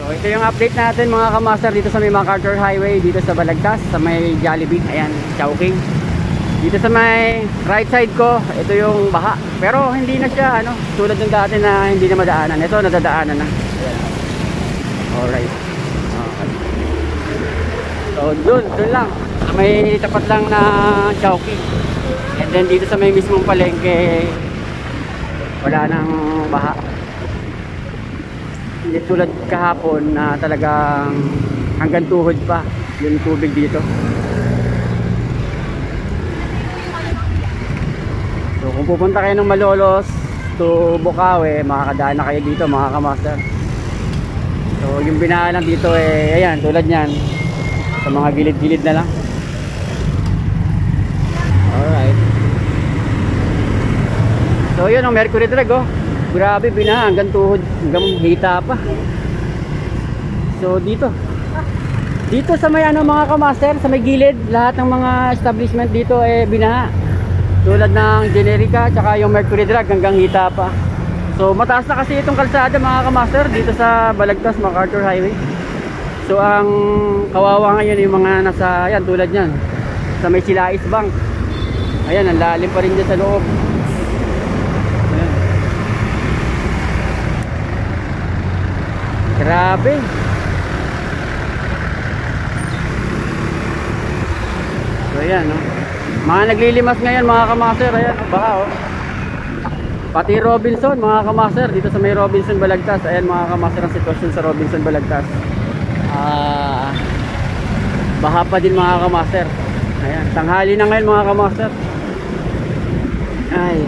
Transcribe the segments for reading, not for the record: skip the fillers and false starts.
So ito yung update natin mga kamaster dito sa may MacArthur Highway, dito sa Balagtas, sa may Jollibee. Ayan, Chowking. Dito sa may right side ko, ito yung baha. Pero hindi na siya tulad ng dati na hindi na madaanan. Ito nadadaanan na. Ayan. Alright. Okay. So dun lang. May tapat lang na Chowking. And then dito sa may mismong palengke, wala nang baha. Hindi tulad kahapon na talagang hanggang tuhod pa yung tubig dito. So kung pupunta kayo ng Malolos to Bukawi, makakadaan na kayo dito mga kamaster. So yung binahan lang dito ayan, tulad nyan, sa mga gilid-gilid na lang. Alright. So yun ang Mercury Drag grabe, binahan hanggang tuhod, hanggang hita pa. So dito sa may mga kamaster, sa may gilid, lahat ng mga establishment dito binaha. Tulad ng Generica, tsaka yung Mercury Drag hanggang hita pa. So mataas na kasi itong kalsada mga kamaster dito sa Balagtas, MacArthur Highway. So ang kawawa ngayon yung mga nasa, ayan tulad nyan, sa may Silais Bank. Ayan, ang lalim pa rin dyan sa loob. Ayan. Grabe. So ayan mga naglilimas ngayon mga kamaster, ayan baha pati Robinson mga kamaster dito sa may Robinson Balagtas. Ayan mga kamaster ang sitwasyon sa Robinson Balagtas. Baha pa din mga kamaster. Ayan, tanghali na ngayon mga kamaster. Ay,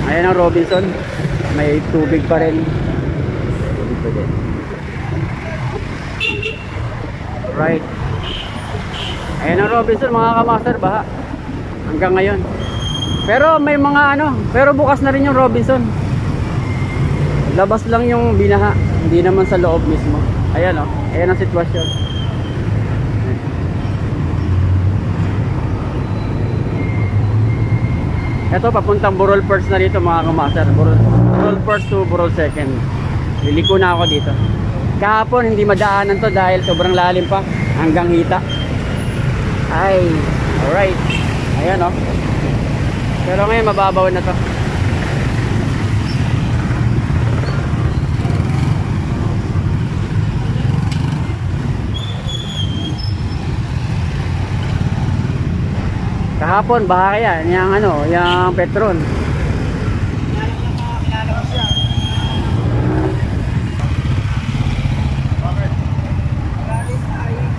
ayan ang Robinson, may tubig pa rin dito din. Right. Ayan ang Robinson mga kamaster, baha hanggang ngayon. Pero may mga pero bukas na rin yung Robinson. Labas lang yung binaha, hindi naman sa loob mismo. Ayan ayan ang sitwasyon. Ito papuntang Burol First na dito mga kamaster. Burol First to Burol Second. Liliko na ako dito. Kahapon hindi madaanan to dahil sobrang lalim pa hanggang hita. Ay, alright. Ayan pero ngayon mababaw na to. Kahapon baha kaya yung Petron.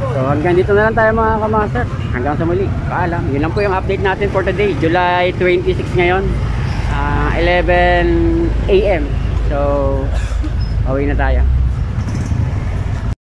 So hanggang dito na lang tayo mga kamaster. Hanggang sa muli. Paalam. Yun lang po yung update natin for today. July 26 ngayon. 11 AM. So, pauwi na tayo.